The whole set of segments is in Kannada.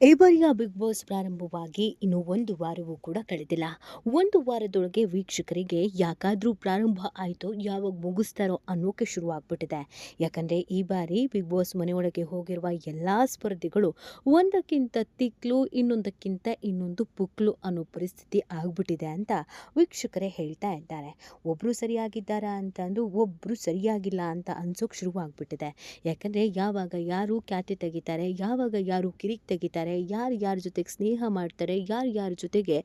ಈ ಬಾರಿಯ ಬಿಗ್ ಬಾಸ್ ಪ್ರಾರಂಭವಾಗಿ ಇನ್ನು ಒಂದು ವಾರವೂ ಕೂಡ ಕಳೆದಿಲ್ಲ. ಒಂದು ವಾರದೊಳಗೆ ವೀಕ್ಷಕರಿಗೆ ಯಾಕಾದ್ರೂ ಪ್ರಾರಂಭ ಆಯಿತೋ ಯಾವಾಗ ಮುಗಿಸ್ತಾರೋ ಅನ್ನೋಕೆ ಶುರುವಾಗ್ಬಿಟ್ಟಿದೆ. ಯಾಕಂದರೆ ಈ ಬಾರಿ ಬಿಗ್ ಬಾಸ್ ಮನೆಯೊಳಗೆ ಹೋಗಿರುವ ಎಲ್ಲ ಸ್ಪರ್ಧಿಗಳು ಒಂದಕ್ಕಿಂತ ತಿಕ್ಲು ಇನ್ನೊಂದಕ್ಕಿಂತ ಇನ್ನೊಂದು ಪುಕ್ಲು ಅನ್ನೋ ಪರಿಸ್ಥಿತಿ ಆಗ್ಬಿಟ್ಟಿದೆ ಅಂತ ವೀಕ್ಷಕರೇ ಹೇಳ್ತಾ ಇದ್ದಾರೆ. ಒಬ್ಬರು ಸರಿಯಾಗಿದ್ದಾರಾ ಅಂತ ಅಂದು ಒಬ್ಬರು ಸರಿಯಾಗಿಲ್ಲ ಅಂತ ಅನ್ಸೋಕೆ ಶುರುವಾಗ್ಬಿಟ್ಟಿದೆ. ಯಾಕಂದರೆ ಯಾವಾಗ ಯಾರು ಖ್ಯಾತಿ ತೆಗಿತಾರೆ, ಯಾವಾಗ ಯಾರು ಕಿರಿಕ್ ತೆಗಿತಾರೆ, ಯಾರು ಯಾರ ಜೊತೆಗೆ ಸ್ನೇಹ ಮಾಡ್ತಾರೆ, ಯಾರು ಯಾರ ಜೊತೆಗೆ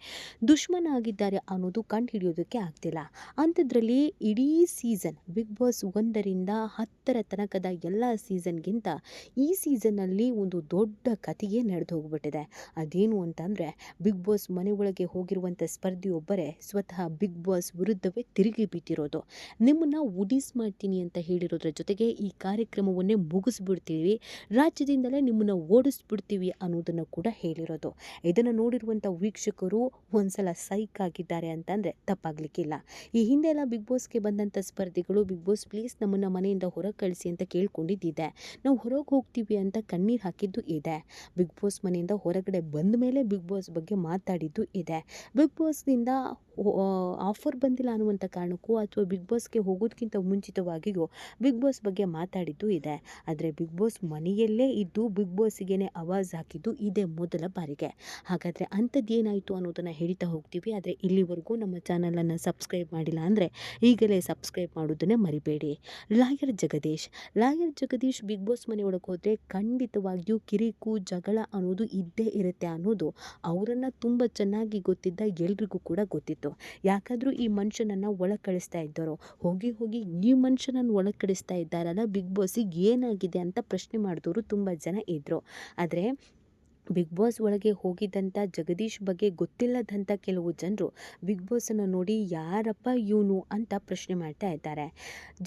ದುಶ್ಮನ ಆಗಿದ್ದಾರೆ ಅನ್ನೋದು ಕಂಡು ಹಿಡಿಯೋದಕ್ಕೆ ಆಗ್ತಿಲ್ಲ. ಅಂಥದ್ರಲ್ಲಿ ಇಡೀ ಸೀಸನ್ ಬಿಗ್ ಬಾಸ್ 1ರಿಂದ 10ರ ತನಕದ ಎಲ್ಲ ಸೀಸನ್ಗಿಂತ ಈ ಸೀಸನ್ನಲ್ಲಿ ಒಂದು ದೊಡ್ಡ ಕಥೆಯೇ ನಡೆದು ಹೋಗ್ಬಿಟ್ಟಿದೆ. ಅದೇನು ಅಂತಂದರೆ ಬಿಗ್ ಬಾಸ್ ಮನೆ ಒಳಗೆ ಹೋಗಿರುವಂಥ ಸ್ಪರ್ಧಿಯೊಬ್ಬರೇ ಸ್ವತಃ ಬಿಗ್ ಬಾಸ್ ವಿರುದ್ಧವೇ ತಿರುಗಿ ಬಿಟ್ಟಿರೋದು. ನಿಮ್ಮನ್ನು ಉಡಿಸ್ ಮಾಡ್ತೀನಿ ಅಂತ ಹೇಳಿರೋದ್ರ ಜೊತೆಗೆ ಈ ಕಾರ್ಯಕ್ರಮವನ್ನೇ ಮುಗಿಸ್ಬಿಡ್ತೀವಿ, ರಾಜ್ಯದಿಂದಲೇ ನಿಮ್ಮನ್ನು ಓಡಿಸ್ಬಿಡ್ತೀವಿ ಅನ್ನೋದನ್ನು ಕೂಡ ಹೇಳಿರೋದು. ಇದನ್ನು ನೋಡಿರುವಂಥ ವೀಕ್ಷಕರು ಒಂದ್ಸಲ ಸೈಕ್ ಆಗಿದ್ದಾರೆ ಅಂತಂದರೆ ತಪ್ಪಾಗ್ಲಿಕ್ಕಿಲ್ಲ. ಈ ಹಿಂದೆ ಎಲ್ಲ ಬಿಗ್ ಬಾಸ್ಗೆ ಬಂದಂಥ ಸ್ಪರ್ಧಿಗಳು ಬಿಗ್ ಬಾಸ್ ಪ್ಲೀಸ್ ನಮ್ಮನ್ನು ಮನೆಯಿಂದ ಹೊರಗೆ ಕಳಿಸಿ ಅಂತ ಕೇಳ್ಕೊಂಡಿದ್ದಿದೆ. ನಾವು ಹೊರಗೆ ಹೋಗ್ತೀವಿ ಅಂತ ಕಣ್ಣೀರು ಹಾಕಿದ್ದು ಇದೆ. ಬಿಗ್ ಬಾಸ್ ಮನೆಯಿಂದ ಹೊರಗಡೆ ಬಂದ ಮೇಲೆ ಬಿಗ್ ಬಾಸ್ ಬಗ್ಗೆ ಮಾತಾಡಿದ್ದು ಇದೆ. ಬಿಗ್ ಬಾಸ್ನಿಂದ ಆಫರ್ ಬಂದಿಲ್ಲ ಅನ್ನುವಂಥ ಕಾರಣಕ್ಕೂ ಅಥವಾ ಬಿಗ್ ಬಾಸ್ಗೆ ಹೋಗೋದಕ್ಕಿಂತ ಮುಂಚಿತವಾಗಿಯೂ ಬಿಗ್ ಬಾಸ್ ಬಗ್ಗೆ ಮಾತಾಡಿದ್ದು ಇದೆ. ಆದರೆ ಬಿಗ್ ಬಾಸ್ ಮನೆಯಲ್ಲೇ ಇದ್ದು ಬಿಗ್ ಬಾಸ್ಸಿಗೇನೆ ಆವಾಜ್ ಹಾಕಿದ್ದು ಇದೇ ಮೊದಲ ಬಾರಿಗೆ. ಹಾಗಾದರೆ ಅಂಥದ್ದೇನಾಯಿತು ಅನ್ನೋದನ್ನು ಹೇಳ್ತಾ ಹೋಗ್ತೀವಿ. ಆದರೆ ಇಲ್ಲಿವರೆಗೂ ನಮ್ಮ ಚಾನಲನ್ನು ಸಬ್ಸ್ಕ್ರೈಬ್ ಮಾಡಿಲ್ಲ ಅಂದರೆ ಈಗಲೇ ಸಬ್ಸ್ಕ್ರೈಬ್ ಮಾಡೋದನ್ನೇ ಮರಿಬೇಡಿ. ಲಾಯರ್ ಜಗದೀಶ್ ಬಿಗ್ ಬಾಸ್ ಮನೆಯೊಳಗೆ ಹೋದರೆ ಖಂಡಿತವಾಗಿಯೂ ಕಿರಿಕು ಜಗಳ ಅನ್ನೋದು ಇದ್ದೇ ಇರುತ್ತೆ ಅನ್ನೋದು ಅವರನ್ನು ತುಂಬ ಚೆನ್ನಾಗಿ ಗೊತ್ತಿದ್ದ ಎಲ್ರಿಗೂ ಕೂಡ ಗೊತ್ತಿತ್ತು. ಯಾಕಾದರೂ ಈ ಮನುಷ್ಯನನ್ನು ಒಳಗೆ ಕಳಿಸ್ತಾ ಇದ್ದಾರೋ, ಹೋಗಿ ಹೋಗಿ ಈ ಮನುಷ್ಯನನ್ನು ಒಳಗೆ ಕಳಿಸ್ತಾ ಇದ್ದಾರಲ್ಲ ಬಿಗ್ ಬಾಸಿಗೆ ಏನಾಗಿದೆ ಅಂತ ಪ್ರಶ್ನೆ ಮಾಡಿದವರು ತುಂಬ ಜನ ಇದ್ದರು. ಆದರೆ ಬಿಗ್ ಬಾಸ್ ಒಳಗೆ ಹೋಗಿದ್ದಂಥ ಜಗದೀಶ್ ಬಗ್ಗೆ ಗೊತ್ತಿಲ್ಲದಂಥ ಕೆಲವು ಜನರು ಬಿಗ್ ಬಾಸನ್ನು ನೋಡಿ ಯಾರಪ್ಪ ಇವನು ಅಂತ ಪ್ರಶ್ನೆ ಮಾಡ್ತಾ ಇದ್ದಾರೆ.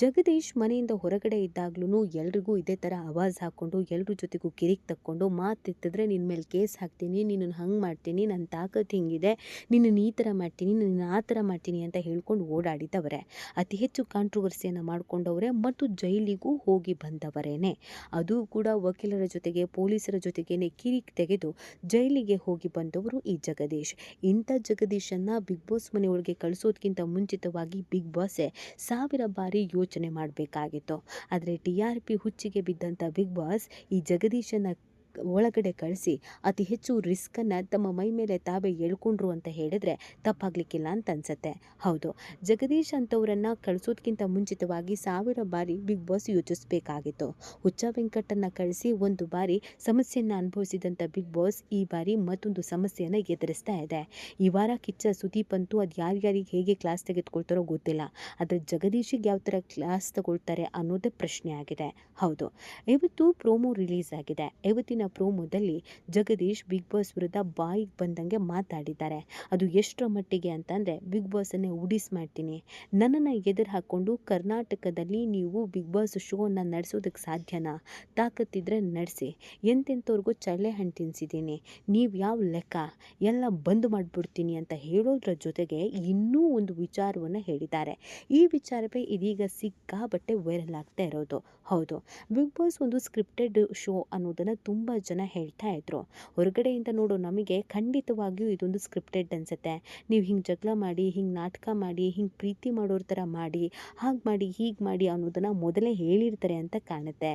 ಜಗದೀಶ್ ಮನೆಯಿಂದ ಹೊರಗಡೆ ಇದ್ದಾಗ್ಲೂ ಎಲ್ರಿಗೂ ಇದೇ ಥರ ಆವಾಜ್ ಹಾಕ್ಕೊಂಡು ಎಲ್ಲರ ಜೊತೆಗೂ ಕಿರಿಕ್ ತಕ್ಕೊಂಡು ಮಾತೆತ್ತಿದ್ರೆ ನಿನ್ನ ಮೇಲೆ ಕೇಸ್ ಹಾಕ್ತೀನಿ, ನಿನ್ನನ್ನು ಹಂಗೆ ಮಾಡ್ತೀನಿ, ನನ್ನ ತಾಕತ್ತು ಹಿಂಗಿದೆ, ನಿನ್ನನ್ನು ಈ ಥರ ಮಾಡ್ತೀನಿ, ನಿನ್ನ ಆ ಥರ ಮಾಡ್ತೀನಿ ಅಂತ ಹೇಳ್ಕೊಂಡು ಓಡಾಡಿದವರೇ. ಅತಿ ಹೆಚ್ಚು ಕಾಂಟ್ರವರ್ಸಿಯನ್ನು ಮಾಡಿಕೊಂಡವರೇ ಮತ್ತು ಜೈಲಿಗೂ ಹೋಗಿ ಬಂದವರೇನೆ. ಅದು ಕೂಡ ವಕೀಲರ ಜೊತೆಗೆ ಪೊಲೀಸರ ಜೊತೆಗೇನೆ ಕಿರಿಕ್ ತೆಗೆದು ಜೈಲಿಗೆ ಹೋಗಿ ಬಂದವರು ಈ ಜಗದೀಶ್. ಇಂಥ ಜಗದೀಶನ್ನು ಬಿಗ್ ಬಾಸ್ ಮನೆಯೊಳಗೆ ಕಳಿಸೋದಕ್ಕಿಂತ ಮುಂಚಿತವಾಗಿ ಬಿಗ್ ಬಾಸೇ 1000 ಬಾರಿ ಯೋಚನೆ ಮಾಡಬೇಕಾಗಿತ್ತು. ಆದರೆ TRP ಹುಚ್ಚಿಗೆ ಬಿದ್ದಂಥ ಬಿಗ್ ಬಾಸ್ ಈ ಜಗದೀಶನ್ನು ಒಳಗಡೆ ಕಳಿಸಿ ಅತಿ ಹೆಚ್ಚು ರಿಸ್ಕನ್ನು ತಮ್ಮ ಮೈ ಮೇಲೆ ತಾವೇ ಎಳ್ಕೊಂಡ್ರು ಅಂತ ಹೇಳಿದ್ರೆ ತಪ್ಪಾಗಲಿಕ್ಕಿಲ್ಲ ಅಂತ ಅನ್ಸುತ್ತೆ. ಹೌದು, ಜಗದೀಶ್ ಅಂಥವರನ್ನು ಕಳಿಸೋದಕ್ಕಿಂತ ಮುಂಚಿತವಾಗಿ 1000 ಬಾರಿ ಬಿಗ್ ಬಾಸ್ ಯೋಚಿಸಬೇಕಾಗಿತ್ತು. ಹುಚ್ಚ ವೆಂಕಟನ್ನು ಕಳಿಸಿ ಒಂದು ಬಾರಿ ಸಮಸ್ಯೆಯನ್ನು ಅನುಭವಿಸಿದಂಥ ಬಿಗ್ ಬಾಸ್ ಈ ಬಾರಿ ಮತ್ತೊಂದು ಸಮಸ್ಯೆಯನ್ನು ಎದುರಿಸ್ತಾ ಇದೆ. ಈ ವಾರ ಕಿಚ್ಚ ಸುದೀಪ್ ಅಂತೂ ಅದು ಯಾರ್ಯಾರಿಗೆ ಹೇಗೆ ಕ್ಲಾಸ್ ತೆಗೆದುಕೊಳ್ತಾರೋ ಗೊತ್ತಿಲ್ಲ. ಆದರೆ ಜಗದೀಶಿಗೆ ಯಾವ ಥರ ಕ್ಲಾಸ್ ತಗೊಳ್ತಾರೆ ಅನ್ನೋದೇ ಪ್ರಶ್ನೆ ಆಗಿದೆ. ಹೌದು, ಇವತ್ತು ಪ್ರೋಮೋ ರಿಲೀಸ್ ಆಗಿದೆ. ಇವತ್ತಿನ ಪ್ರೋಮೋದಲ್ಲಿ ಜಗದೀಶ್ ಬಿಗ್ ಬಾಸ್ ವಿರುದ್ಧ ಬಾಯಿಗೆ ಬಂದಂಗೆ ಮಾತಾಡಿದ್ದಾರೆ. ಅದು ಎಷ್ಟರ ಮಟ್ಟಿಗೆ ಅಂತಂದರೆ ಬಿಗ್ ಬಾಸನ್ನೇ ಉಡಿಸ್ ಮಾಡ್ತೀನಿ, ನನ್ನನ್ನು ಎದುರು ಹಾಕ್ಕೊಂಡು ಕರ್ನಾಟಕದಲ್ಲಿ ನೀವು ಬಿಗ್ ಬಾಸ್ ಶೋವನ್ನು ನಡೆಸೋದಕ್ಕೆ ಸಾಧ್ಯನಾ, ತಾಕತ್ತಿದ್ರೆ ನಡೆಸಿ, ಎಂತೆಂಥವ್ರಿಗೂ ಚಳ್ಳೆ ಹಣ್ಣು ತಿನ್ನಿಸಿದ್ದೀನಿ, ನೀವು ಯಾವ ಲೆಕ್ಕ, ಎಲ್ಲ ಬಂದ್ ಮಾಡಿಬಿಡ್ತೀನಿ ಅಂತ ಹೇಳೋದ್ರ ಜೊತೆಗೆ ಇನ್ನೂ ಒಂದು ವಿಚಾರವನ್ನು ಹೇಳಿದ್ದಾರೆ. ಈ ವಿಚಾರವೇ ಇದೀಗ ಸಿಕ್ಕಾಬಟ್ಟೆ ವೈರಲ್ ಆಗ್ತಾ ಇರೋದು. ಹೌದು, ಬಿಗ್ ಬಾಸ್ ಒಂದು ಸ್ಕ್ರಿಪ್ಟೆಡ್ ಶೋ ಅನ್ನೋದನ್ನು ತುಂಬ ಜನ ಹೇಳ್ತಾ ಇದ್ರು. ಹೊರಗಡೆಯಿಂದ ನೋಡೋ ನಮಗೆ ಖಂಡಿತವಾಗಿಯೂ ಇದೊಂದು ಸ್ಕ್ರಿಪ್ಟೆಡ್ ಅನಿಸುತ್ತೆ. ನೀವು ಹಿಂಗೆ ಜಗಳ ಮಾಡಿ, ಹಿಂಗೆ ನಾಟಕ ಮಾಡಿ, ಹಿಂಗೆ ಪ್ರೀತಿ ಮಾಡೋರ ಥರ ಮಾಡಿ, ಹಾಗೆ ಮಾಡಿ ಹೀಗೆ ಮಾಡಿ ಅನ್ನೋದನ್ನು ಮೊದಲೇ ಹೇಳಿರ್ತಾರೆ ಅಂತ ಕಾಣುತ್ತೆ.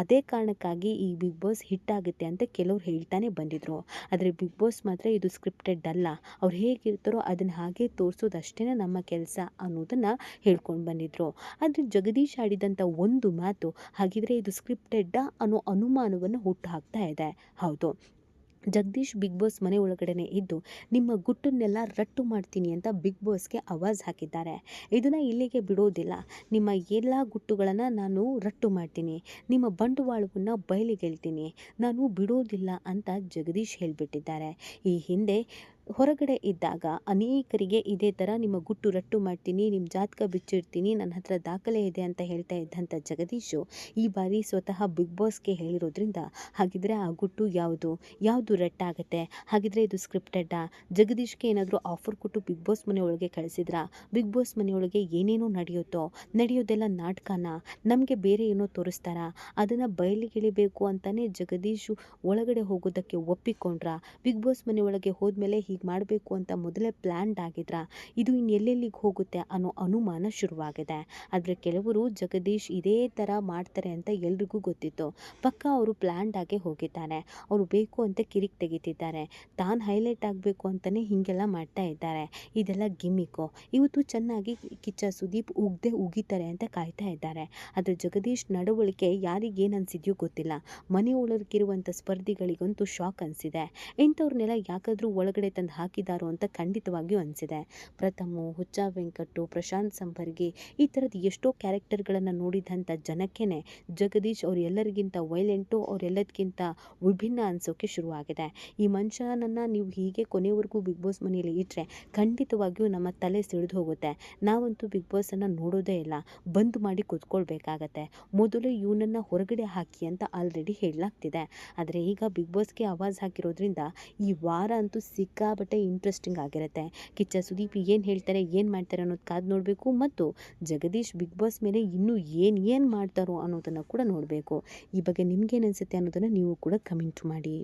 ಅದೇ ಕಾರಣಕ್ಕಾಗಿ ಈ ಬಿಗ್ ಬಾಸ್ ಹಿಟ್ ಆಗುತ್ತೆ ಅಂತ ಕೆಲವ್ರು ಹೇಳ್ತಾನೆ ಬಂದಿದ್ರು. ಆದರೆ ಬಿಗ್ ಬಾಸ್ ಮಾತ್ರ ಇದು ಸ್ಕ್ರಿಪ್ಟೆಡ್ ಅಲ್ಲ, ಅವ್ರು ಹೇಗಿರ್ತಾರೋ ಅದನ್ನು ಹಾಗೆ ತೋರಿಸೋದಷ್ಟೇ ನಮ್ಮ ಕೆಲಸ ಅನ್ನೋದನ್ನು ಹೇಳ್ಕೊಂಡು ಬಂದಿದ್ರು. ಆದರೆ ಜಗದೀಶ್ ಆಡಿದಂಥ ಒಂದು ಮಾತು ಹಾಗಿದ್ರೆ ಇದು ಸ್ಕ್ರಿಪ್ಟೆಡ್ಡಾ ಅನ್ನೋ ಅನುಮಾನವನ್ನು ಹುಟ್ಟು ಹಾಕ್ತಾ ಇದೆ. ಹೌದು, ಜಗದೀಶ್ ಬಿಗ್ ಬಾಸ್ ಮನೆ ಒಳಗಡೆ ಇದ್ದು ನಿಮ್ಮ ಗುಟ್ಟನ್ನೆಲ್ಲ ರಟ್ಟು ಮಾಡ್ತೀನಿ ಅಂತ ಬಿಗ್ ಬಾಸ್ಗೆ ಆವಾಜ್ ಹಾಕಿದ್ದಾರೆ. ಇದನ್ನು ಇಲ್ಲಿಗೆ ಬಿಡೋದಿಲ್ಲ, ನಿಮ್ಮ ಎಲ್ಲ ಗುಟ್ಟುಗಳನ್ನು ನಾನು ರಟ್ಟು ಮಾಡ್ತೀನಿ, ನಿಮ್ಮ ಬಂಡವಾಳವನ್ನು ಬಯಲಿಗೆಳ್ತೀನಿ, ನಾನು ಬಿಡೋದಿಲ್ಲ ಅಂತ ಜಗದೀಶ್ ಹೇಳಿಬಿಟ್ಟಿದ್ದಾರೆ. ಈ ಹಿಂದೆ ಹೊರಗಡೆ ಇದ್ದಾಗ ಅನೇಕರಿಗೆ ಇದೇ ಥರ ನಿಮ್ಮ ಗುಟ್ಟು ರಟ್ಟು ಮಾಡ್ತೀನಿ, ನಿಮ್ಮ ಜಾತಕ ಬಿಚ್ಚಿಡ್ತೀನಿ, ನನ್ನ ಹತ್ರ ದಾಖಲೆ ಇದೆ ಅಂತ ಹೇಳ್ತಾ ಇದ್ದಂಥ ಜಗದೀಶು ಈ ಬಾರಿ ಸ್ವತಃ ಬಿಗ್ ಬಾಸ್ಗೆ ಹೇಳಿರೋದ್ರಿಂದ ಹಾಗಿದ್ರೆ ಆ ಗುಟ್ಟು ಯಾವುದು ರಟ್ಟಾಗುತ್ತೆ? ಹಾಗಿದ್ರೆ ಇದು ಸ್ಕ್ರಿಪ್ಟೆಡ್ಡಾ? ಜಗದೀಶ್ಗೆ ಏನಾದರೂ ಆಫರ್ ಕೊಟ್ಟು ಬಿಗ್ ಬಾಸ್ ಮನೆಯೊಳಗೆ ಕಳಿಸಿದ್ರಾ? ಬಿಗ್ ಬಾಸ್ ಮನೆಯೊಳಗೆ ಏನೇನೋ ನಡೆಯೋದೆಲ್ಲ ನಾಟಕನಾ? ನಮಗೆ ಬೇರೆ ಏನೋ ತೋರಿಸ್ತಾರಾ? ಅದನ್ನು ಬಯಲಿಗಿಳಿಬೇಕು ಅಂತಲೇ ಜಗದೀಶು ಒಳಗಡೆ ಹೋಗೋದಕ್ಕೆ ಒಪ್ಪಿಕೊಂಡ್ರಾ? ಬಿಗ್ ಬಾಸ್ ಮನೆಯೊಳಗೆ ಹೋದ್ಮೇಲೆ ಹೀಗೆ ಮಾಡಬೇಕು ಅಂತ ಮೊದಲೇ ಪ್ಲ್ಯಾನ್ಡ್ ಆಗಿದ್ರಾ? ಇದು ಎಲ್ಲೆಲ್ಲಿಗೆ ಹೋಗುತ್ತೆ ಅನ್ನೋ ಅನುಮಾನ ಶುರುವಾಗಿದೆ. ಆದರೆ ಕೆಲವರು ಜಗದೀಶ್ ಇದೇ ಥರ ಮಾಡ್ತಾರೆ ಅಂತ ಎಲ್ರಿಗೂ ಗೊತ್ತಿತ್ತು. ಪಕ್ಕಾ ಅವರು ಪ್ಲ್ಯಾನ್ಡ್ ಆಗೇ ಹೋಗಿದ್ದಾರೆ. ಅವರು ಬೇಕು ಅಂತ ಕಿರಿಕ್ ತೆಗಿತಿದ್ದಾರೆ. ತಾನು ಹೈಲೈಟ್ ಆಗಬೇಕು ಅಂತಲೇ ಹೀಗೆಲ್ಲ ಮಾಡ್ತಾ ಇದ್ದಾರೆ. ಇದೆಲ್ಲ ಗಿಮ್ಮಿಕ್ಕು. ಇವತ್ತು ಚೆನ್ನಾಗಿ ಕಿಚ್ಚ ಸುದೀಪ್ ಉಗಿತಾರೆ ಅಂತ ಕಾಯ್ತಾ ಇದ್ದಾರೆ. ಆದರೆ ಜಗದೀಶ್ ನಡವಳಿಕೆ ಯಾರಿಗೇನು ಅನಿಸಿದೆಯೋ ಗೊತ್ತಿಲ್ಲ. ಮನೆಯೊಳಗಿರುವಂಥ ಸ್ಪರ್ಧಿಗಳಿಗಂತೂ ಶಾಕ್ ಅನಿಸಿದೆ. ಇಂಥವ್ರನ್ನೆಲ್ಲ ಯಾಕಾದರೂ ಒಳಗಡೆ ತಂದು ಹಾಕಿದಾರೋ ಅಂತ ಖಂಡಿತವಾಗಿಯೂ ಅನಿಸಿದೆ. ಪ್ರಥಮು, ಹುಚ್ಚ ವೆಂಕಟ್ಟು, ಪ್ರಶಾಂತ್ ಸಂಪರ್ಗಿ ಈ ಥರದ ಎಷ್ಟೋ ಕ್ಯಾರೆಕ್ಟರ್ಗಳನ್ನು ನೋಡಿದಂಥ ಜನಕ್ಕೇ ಜಗದೀಶ್ ಅವರೆಲ್ಲರಿಗಿಂತ ವೈಲೆಂಟು, ಅವರೆಲ್ಲದಕ್ಕಿಂತ ವಿಭಿನ್ನ ಅನಿಸೋಕ್ಕೆ ಶುರುವಾಗಿದೆ. ಈ ಮನುಷ್ಯನನ್ನು ನೀವು ಹೀಗೆ ಕೊನೆಯವರೆಗೂ ಬಿಗ್ ಬಾಸ್ ಮನೆಯಲ್ಲಿ ಇಟ್ಟರೆ ಖಂಡಿತವಾಗಿಯೂ ನಮ್ಮ ತಲೆ ಸಿಡಿದು ಹೋಗುತ್ತೆ. ನಾವಂತೂ ಬಿಗ್ ಬಾಸನ್ನು ನೋಡೋದೇ ಇಲ್ಲ, ಬಂದ್ ಮಾಡಿ ಕೂತ್ಕೊಳ್ಬೇಕಾಗತ್ತೆ. ಮೊದಲು ಇವನನ್ನು ಹೊರಗಡೆ ಹಾಕಿ ಅಂತ ಆಲ್ರೆಡಿ ಹೇಳಲಾಗ್ತಿದೆ. ಆದರೆ ಈಗ ಬಿಗ್ ಬಾಸ್ಗೆ ಆವಾಜ್ ಹಾಕಿರೋದ್ರಿಂದ ಈ ವಾರ ಅಂತೂ ಸಿಕ್ಕಾಪಟ್ಟೆ ಇಂಟ್ರೆಸ್ಟಿಂಗ್ ಆಗಿರುತ್ತೆ. ಕಿಚ್ಚ ಸುದೀಪ್ ಏನು ಹೇಳ್ತಾರೆ, ಏನು ಮಾಡ್ತಾರೆ ಅನ್ನೋದು ಕಾದು ನೋಡಬೇಕು. ಮತ್ತು ಜಗದೀಶ್ ಬಿಗ್ ಬಾಸ್ ಮೇಲೆ ಇನ್ನೂ ಏನು ಮಾಡ್ತಾರೋ ಅನ್ನೋದನ್ನು ಕೂಡ ನೋಡಬೇಕು. ಈ ಬಗ್ಗೆ ನಿಮ್ಗೇನು ಅನಿಸುತ್ತೆ ಅನ್ನೋದನ್ನು ನೀವು ಕೂಡ ಕಮೆಂಟ್ ಮಾಡಿ.